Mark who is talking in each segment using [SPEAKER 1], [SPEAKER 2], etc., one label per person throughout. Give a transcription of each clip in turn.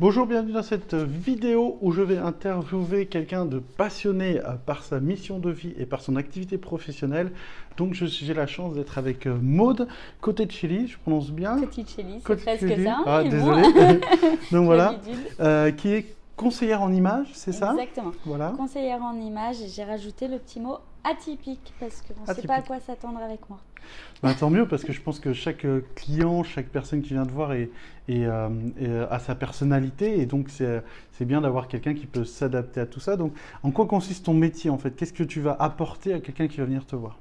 [SPEAKER 1] Bonjour, bienvenue dans cette vidéo où je vais interviewer quelqu'un de passionné par sa mission de vie et par son activité professionnelle. Donc j'ai la chance d'être avec Maude Cotticelli, je prononce bien.
[SPEAKER 2] Cotticelli, c'est presque ça.
[SPEAKER 1] Ah,
[SPEAKER 2] mais
[SPEAKER 1] désolé.
[SPEAKER 2] Bon.
[SPEAKER 1] Donc voilà,
[SPEAKER 2] L'habitude.
[SPEAKER 1] qui est conseillère en images, c'est ça?
[SPEAKER 2] Exactement.
[SPEAKER 1] Voilà.
[SPEAKER 2] Conseillère en images, et j'ai rajouté le petit mot atypique parce qu'on ne sait pas à quoi s'attendre avec moi.
[SPEAKER 1] Bah, tant mieux parce que je pense que chaque client, chaque personne qui vient te voir a sa personnalité et donc c'est bien d'avoir quelqu'un qui peut s'adapter à tout ça. Donc en quoi consiste ton métier en fait? Qu'est-ce que tu vas apporter à quelqu'un qui va venir te voir?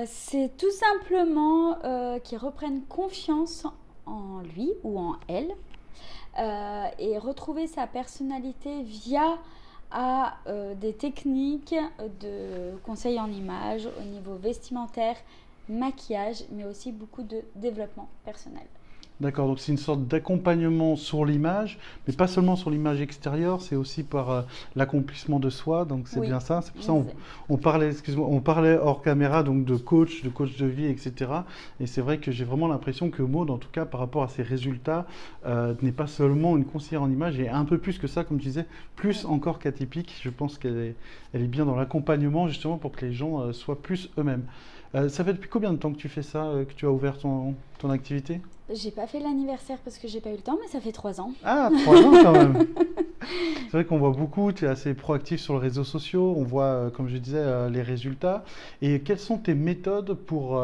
[SPEAKER 2] C'est tout simplement qu'ils reprennent confiance en lui ou en elle et retrouver sa personnalité via des techniques de conseil en images au niveau vestimentaire, maquillage, mais aussi beaucoup de développement personnel.
[SPEAKER 1] D'accord, donc c'est une sorte d'accompagnement sur l'image, mais pas seulement sur l'image extérieure, c'est aussi par l'accomplissement de soi, donc c'est bien ça. C'est pour ça on parlait, excuse-moi, on parlait hors caméra donc de coach de vie, etc. Et c'est vrai que j'ai vraiment l'impression que Maud, en tout cas par rapport à ses résultats, n'est pas seulement une conseillère en image, et un peu plus que ça, comme tu disais, plus encore qu'atypique. Je pense qu'elle est bien dans l'accompagnement justement pour que les gens soient plus eux-mêmes. Ça fait depuis combien de temps que tu fais ça, que tu as ouvert ton activité?
[SPEAKER 2] J'ai pas fait l'anniversaire parce que j'ai pas eu le temps, mais ça fait 3 ans.
[SPEAKER 1] Ah, 3 ans quand même. C'est vrai qu'on voit beaucoup, tu es assez proactif sur les réseaux sociaux, on voit, comme je disais, les résultats. Et quelles sont tes méthodes pour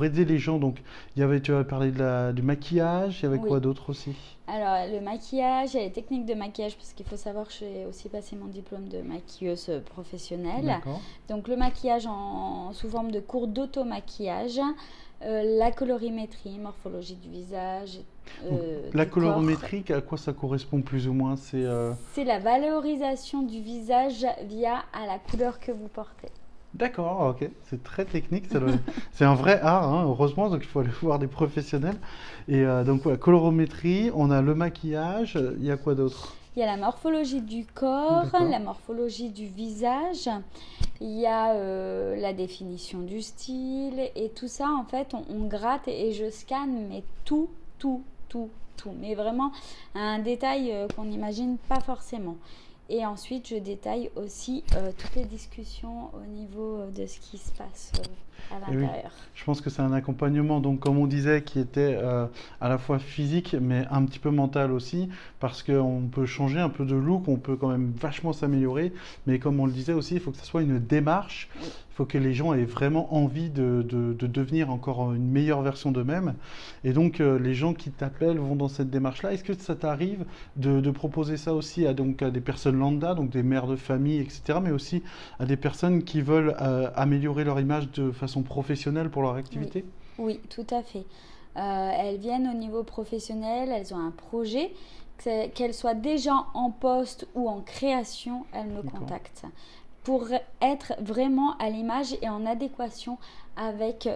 [SPEAKER 1] aider les gens? Donc, tu avais parlé du maquillage, il y avait quoi d'autre aussi?
[SPEAKER 2] Alors, le maquillage, il y a les techniques de maquillage, parce qu'il faut savoir que j'ai aussi passé mon diplôme de maquilleuse professionnelle.
[SPEAKER 1] D'accord.
[SPEAKER 2] Donc, le maquillage sous forme de cours d'auto-maquillage, la colorimétrie, morphologie du visage.
[SPEAKER 1] La
[SPEAKER 2] du
[SPEAKER 1] colorimétrie, à quoi ça correspond plus ou moins?
[SPEAKER 2] C'est la valorisation du visage via la couleur que vous portez.
[SPEAKER 1] D'accord, ok, c'est très technique, c'est un vrai art, hein, heureusement, donc il faut aller voir des professionnels. Et donc voilà, colorométrie, on a le maquillage, il y a quoi d'autre?
[SPEAKER 2] Il y a la morphologie du corps, la morphologie du visage, il y a la définition du style, et tout ça, en fait, on gratte et je scanne, mais tout, mais vraiment un détail qu'on n'imagine pas forcément. Et ensuite, je détaille aussi toutes les discussions au niveau de ce qui se passe à l'intérieur.
[SPEAKER 1] Oui, je pense que c'est un accompagnement, donc comme on disait, qui était à la fois physique, mais un petit peu mental aussi, parce qu'on peut changer un peu de look, on peut quand même vachement s'améliorer, mais comme on le disait aussi, il faut que ce soit une démarche. Il faut que les gens aient vraiment envie de devenir encore une meilleure version d'eux-mêmes. Et donc, les gens qui t'appellent vont dans cette démarche-là. Est-ce que ça t'arrive de proposer ça aussi à des personnes lambda, donc des mères de famille, etc., mais aussi à des personnes qui veulent améliorer leur image de façon professionnelle pour leur activité?
[SPEAKER 2] Oui, tout à fait. Elles viennent au niveau professionnel, elles ont un projet, qu'elles soient déjà en poste ou en création, elles me contactent pour être vraiment à l'image et en adéquation avec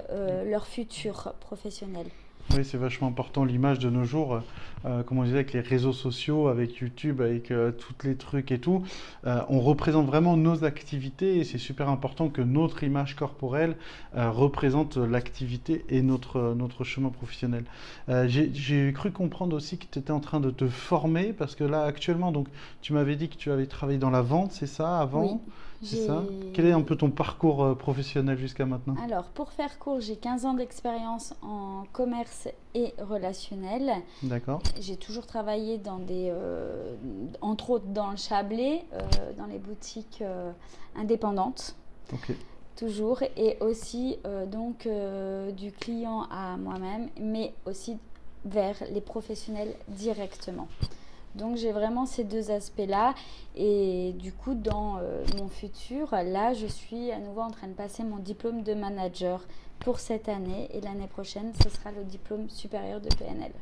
[SPEAKER 2] leur futur professionnel.
[SPEAKER 1] Oui, c'est vachement important l'image de nos jours, comme on disait, avec les réseaux sociaux, avec YouTube, avec tous les trucs et tout. On représente vraiment nos activités et c'est super important que notre image corporelle représente l'activité et notre chemin professionnel. J'ai cru comprendre aussi que tu étais en train de te former parce que là, actuellement, donc, tu m'avais dit que tu avais travaillé dans la vente, c'est ça, avant?
[SPEAKER 2] Oui.
[SPEAKER 1] C'est ça? Quel est un peu ton parcours professionnel jusqu'à maintenant?
[SPEAKER 2] Alors, pour faire court, j'ai 15 ans d'expérience en commerce et relationnel.
[SPEAKER 1] D'accord.
[SPEAKER 2] J'ai toujours travaillé entre autres dans le Chablais, dans les boutiques indépendantes.
[SPEAKER 1] Ok.
[SPEAKER 2] Toujours. Et aussi du client à moi-même, mais aussi vers les professionnels directement. Donc j'ai vraiment ces deux aspects-là et du coup dans mon futur, là je suis à nouveau en train de passer mon diplôme de manager pour cette année et l'année prochaine ce sera le diplôme supérieur de PNL.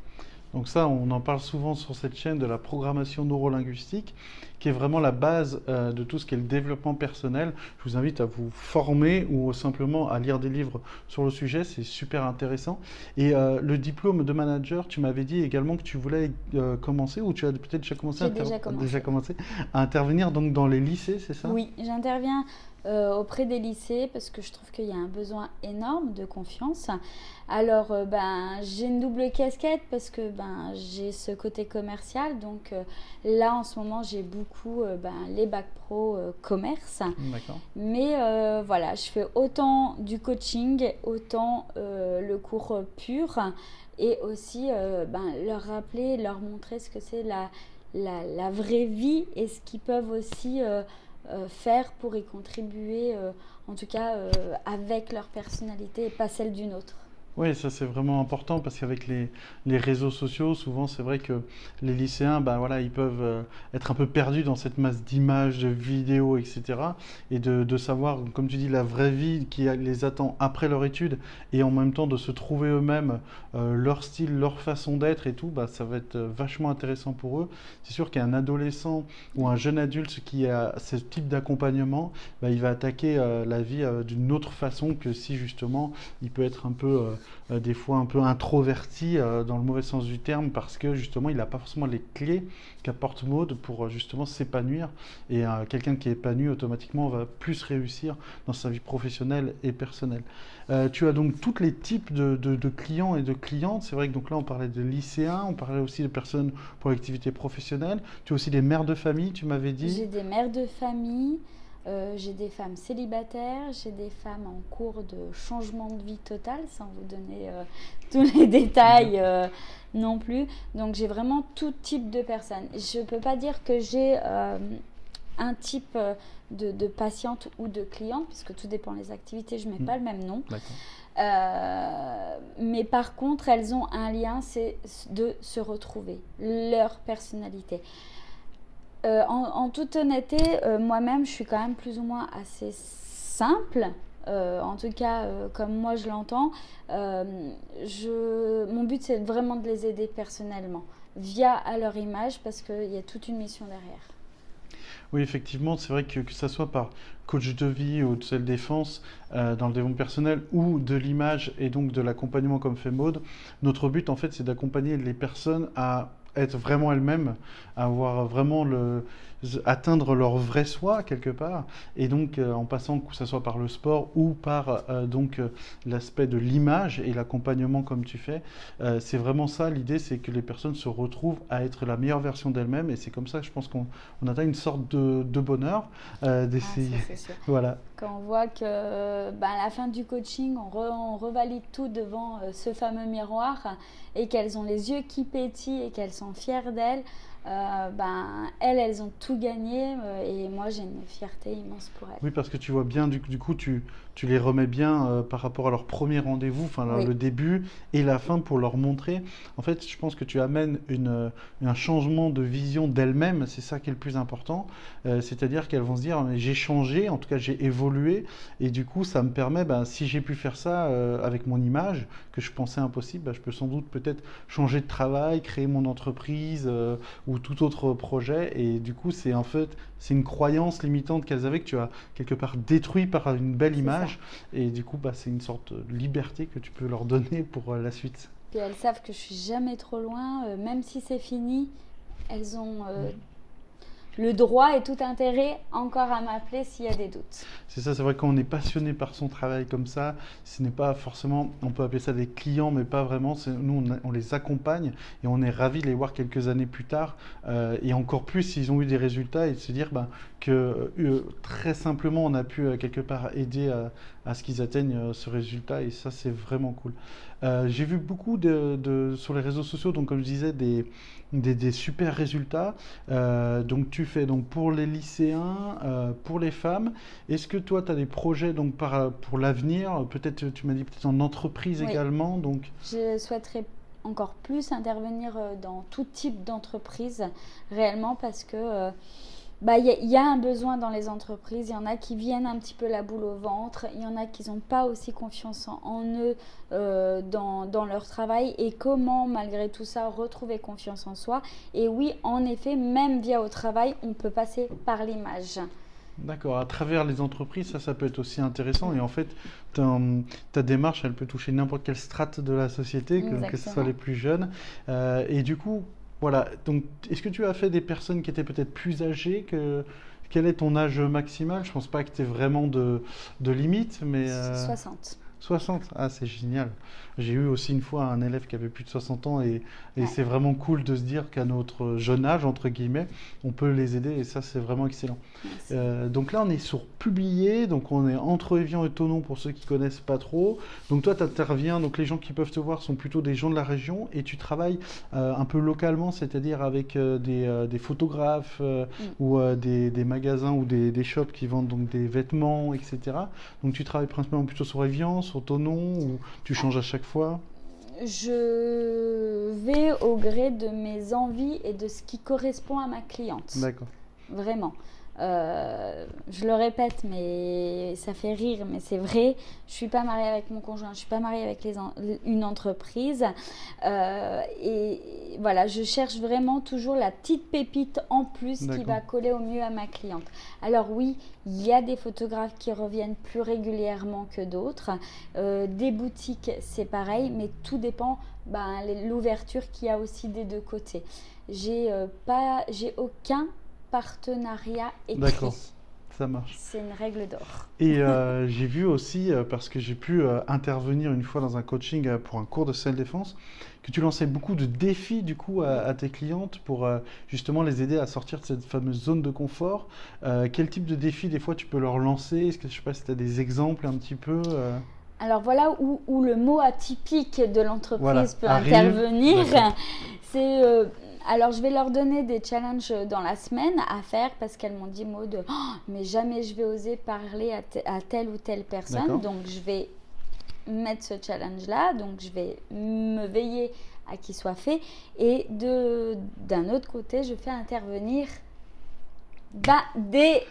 [SPEAKER 1] Donc ça, on en parle souvent sur cette chaîne de la programmation neurolinguistique, qui est vraiment la base de tout ce qui est le développement personnel. Je vous invite à vous former ou simplement à lire des livres sur le sujet, c'est super intéressant. Et le diplôme de manager, tu m'avais dit également que tu voulais commencer, ou tu as peut-être déjà commencé,
[SPEAKER 2] J'ai déjà commencé
[SPEAKER 1] à intervenir donc dans les lycées, c'est ça?
[SPEAKER 2] Oui, j'interviens auprès des lycées parce que je trouve qu'il y a un besoin énorme de confiance. Alors, j'ai une double casquette parce que j'ai ce côté commercial. Donc là, en ce moment, j'ai beaucoup les bacs pro commerce.
[SPEAKER 1] D'accord.
[SPEAKER 2] Mais voilà, je fais autant du coaching, autant le cours pur et aussi leur rappeler, leur montrer ce que c'est la vraie vie et ce qu'ils peuvent aussi faire pour y contribuer, en tout cas avec leur personnalité et pas celle d'une autre.
[SPEAKER 1] Oui, ça c'est vraiment important parce qu'avec les réseaux sociaux, souvent c'est vrai que les lycéens, ben voilà, ils peuvent être un peu perdus dans cette masse d'images, de vidéos, etc. Et de savoir, comme tu dis, la vraie vie les attend après leur étude et en même temps de se trouver eux-mêmes leur style, leur façon d'être et tout, bah, ça va être vachement intéressant pour eux. C'est sûr qu'un adolescent ou un jeune adulte qui a ce type d'accompagnement, bah, il va attaquer la vie d'une autre façon que si justement il peut être un peu des fois un peu introverti dans le mauvais sens du terme parce que justement il n'a pas forcément les clés qu'apporte Maud pour justement s'épanouir et quelqu'un qui est épanoui automatiquement va plus réussir dans sa vie professionnelle et personnelle. Tu as donc tous les types de clients et de clientes. C'est vrai que donc là on parlait de lycéens, on parlait aussi de personnes pour l'activité professionnelle. Tu as aussi des mères de famille, tu m'avais dit.
[SPEAKER 2] J'ai des mères de famille, j'ai des femmes célibataires, j'ai des femmes en cours de changement de vie total, sans vous donner tous les détails non plus. Donc j'ai vraiment tout type de personnes. Je ne peux pas dire que j'ai un type de patiente ou de cliente, puisque tout dépend des activités, je ne mets pas le même nom. Mais par contre, elles ont un lien, c'est de se retrouver, leur personnalité. En toute honnêteté, moi-même, je suis quand même plus ou moins assez simple. En tout cas, comme moi je l'entends, mon but c'est vraiment de les aider personnellement, via à leur image, parce qu'il y a toute une mission derrière.
[SPEAKER 1] Oui, effectivement, c'est vrai que ça soit par coach de vie ou de self-défense dans le développement personnel ou de l'image et donc de l'accompagnement comme fait Maud, notre but en fait c'est d'accompagner les personnes à être vraiment elles-mêmes, à avoir vraiment atteindre leur vrai soi quelque part, et donc en passant que ce soit par le sport ou par l'aspect de l'image et l'accompagnement comme tu fais, c'est vraiment ça l'idée, c'est que les personnes se retrouvent à être la meilleure version d'elles-mêmes, et c'est comme ça que je pense qu'on atteint une sorte de bonheur d'essayer.
[SPEAKER 2] Ça, c'est sûr.
[SPEAKER 1] Voilà.
[SPEAKER 2] Quand on voit que à la fin du coaching, on revalide tout devant ce fameux miroir et qu'elles ont les yeux qui pétillent et qu'elles sont fières d'elles, elles ont tout gagné et moi j'ai une fierté immense pour elles.
[SPEAKER 1] Oui, parce que tu vois bien, du coup, tu les remets bien par rapport à leur premier rendez-vous, enfin
[SPEAKER 2] Oui.
[SPEAKER 1] le début et la fin pour leur montrer. En fait, je pense que tu amènes un changement de vision d'elles-mêmes, c'est ça qui est le plus important. C'est-à-dire qu'elles vont se dire, mais j'ai changé, en tout cas j'ai évolué, et du coup ça me permet, si j'ai pu faire ça avec mon image, que je pensais impossible, je peux sans doute peut-être changer de travail, créer mon entreprise ou tout autre projet, et du coup c'est une croyance limitante qu'elles avaient que tu as quelque part détruit par une belle image, et du coup c'est une sorte de liberté que tu peux leur donner pour la suite.
[SPEAKER 2] Puis elles savent que je suis jamais trop loin, même si c'est fini, elles ont le droit et tout intérêt encore à m'appeler s'il y a des doutes.
[SPEAKER 1] C'est ça, c'est vrai, quand on est passionné par son travail comme ça, ce n'est pas forcément, on peut appeler ça des clients, mais pas vraiment. Nous, on les accompagne et on est ravis de les voir quelques années plus tard, et encore plus s'ils ont eu des résultats, et de se dire que très simplement, on a pu quelque part aider à ce qu'ils atteignent ce résultat, et ça, c'est vraiment cool. J'ai vu beaucoup sur les réseaux sociaux, donc comme je disais, des super résultats. Donc tu fais donc pour les lycéens, pour les femmes. Est-ce que toi tu as des projets donc pour l'avenir? Peut-être tu m'as dit peut-être en entreprise
[SPEAKER 2] Oui.
[SPEAKER 1] également. Donc
[SPEAKER 2] Je souhaiterais encore plus intervenir dans tout type d'entreprise réellement parce que il y a un besoin dans les entreprises. Il y en a qui viennent un petit peu la boule au ventre. Il y en a qui n'ont pas aussi confiance en eux dans leur travail. Et comment, malgré tout ça, retrouver confiance en soi. Et oui, en effet, même via au travail, on peut passer par l'image.
[SPEAKER 1] d'accord, à travers les entreprises, ça peut être aussi intéressant. Et en fait, ta démarche, elle peut toucher n'importe quelle strate de la société, que ce soit les plus jeunes. Et du coup, voilà. Donc, est-ce que tu as fait des personnes qui étaient peut-être plus âgées Quel est ton âge maximal? Je pense pas que tu aies vraiment de limite, mais
[SPEAKER 2] 60.
[SPEAKER 1] 60, ah c'est génial. J'ai eu aussi une fois un élève qui avait plus de 60 ans et
[SPEAKER 2] Ouais,
[SPEAKER 1] c'est vraiment cool de se dire qu'à notre jeune âge, entre guillemets, on peut les aider et ça c'est vraiment excellent.
[SPEAKER 2] merci.
[SPEAKER 1] Donc là on est sur publier, donc on est entre Évian et Thonon pour ceux qui connaissent pas trop. Donc toi tu interviens, donc les gens qui peuvent te voir sont plutôt des gens de la région et tu travailles un peu localement, c'est-à-dire avec des photographes
[SPEAKER 2] Mm.
[SPEAKER 1] ou des magasins ou des shops qui vendent donc des vêtements, etc. Donc tu travailles principalement plutôt sur Evian, sur Thonon, ou tu changes à chaque fois?
[SPEAKER 2] Je vais au gré de mes envies et de ce qui correspond à ma cliente.
[SPEAKER 1] D'accord.
[SPEAKER 2] Vraiment. Je le répète, mais ça fait rire, mais c'est vrai. Je suis pas mariée avec mon conjoint, je suis pas mariée avec une entreprise. Et voilà, je cherche vraiment toujours la petite pépite en plus qui
[SPEAKER 1] D'accord.
[SPEAKER 2] va coller au mieux à ma cliente. Alors oui, il y a des photographes qui reviennent plus régulièrement que d'autres. Des boutiques, c'est pareil, mais tout dépend l'ouverture qu'il y a aussi des deux côtés. J'ai aucun partenariat
[SPEAKER 1] D'accord.
[SPEAKER 2] écrit.
[SPEAKER 1] Ça marche.
[SPEAKER 2] C'est une règle d'or.
[SPEAKER 1] Et j'ai vu aussi, parce que j'ai pu intervenir une fois dans un coaching pour un cours de self-défense, que tu lançais beaucoup de défis du coup à tes clientes pour justement les aider à sortir de cette fameuse zone de confort. Quel type de défi des fois tu peux leur lancer? Est-ce que je sais pas si tu as des exemples un petit peu
[SPEAKER 2] Alors voilà où le mot atypique de
[SPEAKER 1] Voilà,
[SPEAKER 2] l'entreprise peut
[SPEAKER 1] arrive.
[SPEAKER 2] intervenir.
[SPEAKER 1] D'accord.
[SPEAKER 2] C'est alors je vais leur donner des challenges dans la semaine à faire parce qu'elles m'ont dit Maud, oh, mais jamais je vais oser parler à telle ou telle personne.
[SPEAKER 1] D'accord.
[SPEAKER 2] Donc je vais mettre ce challenge-là. Donc je vais me veiller à qu'il soit fait. Et d'un autre côté, je fais intervenir des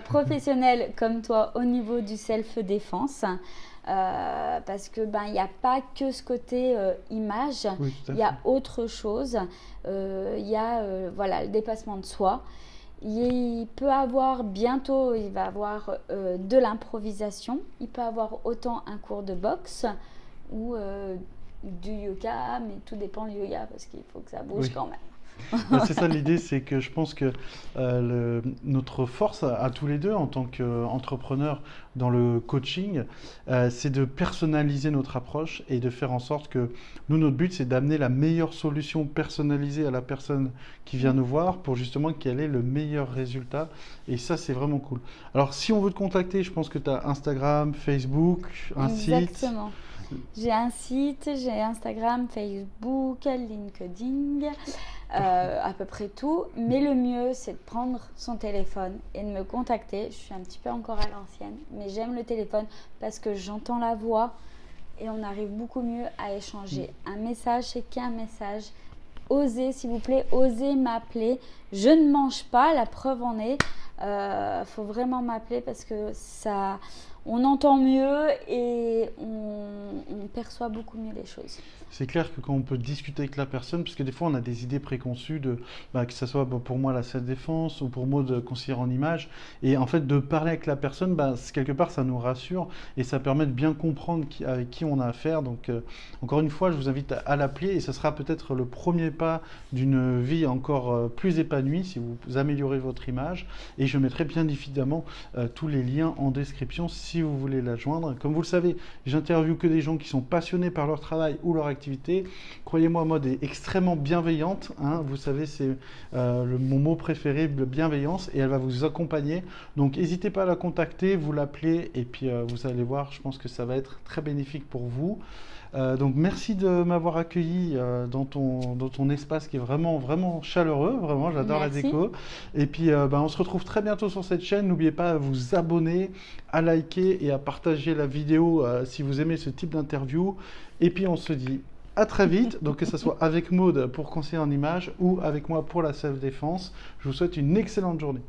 [SPEAKER 2] professionnels comme toi au niveau du self-défense. Parce que il n'y a pas que ce côté image,
[SPEAKER 1] Oui, tout à
[SPEAKER 2] il y a
[SPEAKER 1] fait.
[SPEAKER 2] autre chose. Il y a voilà, le dépassement de soi. Il peut avoir bientôt, il va avoir de l'improvisation. Il peut avoir autant un cours de boxe ou du yoga, mais tout dépend du yoga parce qu'il faut que ça bouge
[SPEAKER 1] Oui.
[SPEAKER 2] quand même.
[SPEAKER 1] C'est ça l'idée, c'est que je pense que notre force à tous les deux en tant qu'entrepreneurs dans le coaching, c'est de personnaliser notre approche et de faire en sorte que nous, notre but, c'est d'amener la meilleure solution personnalisée à la personne qui vient nous voir pour justement qu'elle ait le meilleur résultat. Et ça, c'est vraiment cool. Alors, si on veut te contacter, je pense que tu as Instagram, Facebook, un site.
[SPEAKER 2] Exactement. J'ai un site, j'ai Instagram, Facebook, LinkedIn, à peu près tout. Mais le mieux, c'est de prendre son téléphone et de me contacter. Je suis un petit peu encore à l'ancienne, mais j'aime le téléphone parce que j'entends la voix et on arrive beaucoup mieux à échanger. Un message, c'est qu'un message. Osez, s'il vous plaît, osez m'appeler. Je ne mange pas, la preuve en est. Faut vraiment m'appeler parce que ça, on entend mieux et on perçoit beaucoup mieux les choses.
[SPEAKER 1] C'est clair que quand on peut discuter avec la personne, parce que des fois on a des idées préconçues que ce soit pour moi la self-défense ou pour moi de conseiller en image, et en fait de parler avec la personne, quelque part ça nous rassure et ça permet de bien comprendre avec qui on a affaire. Donc encore une fois, je vous invite à l'appeler et ce sera peut-être le premier pas d'une vie encore plus épanouie si vous améliorez votre image. Et je mettrai bien évidemment tous les liens en description si vous voulez la joindre. Comme vous le savez, j'interviewe que des gens qui sont passionnés par leur travail ou leur activité. Croyez-moi, Maud est extrêmement bienveillante. Hein. Vous savez, c'est mon mot préféré, la bienveillance, et elle va vous accompagner. Donc, n'hésitez pas à la contacter, vous l'appelez, et puis vous allez voir, je pense que ça va être très bénéfique pour vous. Donc, merci de m'avoir accueilli dans ton espace qui est vraiment, vraiment chaleureux. Vraiment, j'adore la
[SPEAKER 2] Merci.
[SPEAKER 1] déco. Et puis, on se retrouve très bientôt sur cette chaîne. N'oubliez pas à vous abonner, à liker et à partager la vidéo si vous aimez ce type d'interview. Et puis, on se dit à très vite, donc que ce soit avec Maud pour conseiller en image ou avec moi pour la self-défense. Je vous souhaite une excellente journée.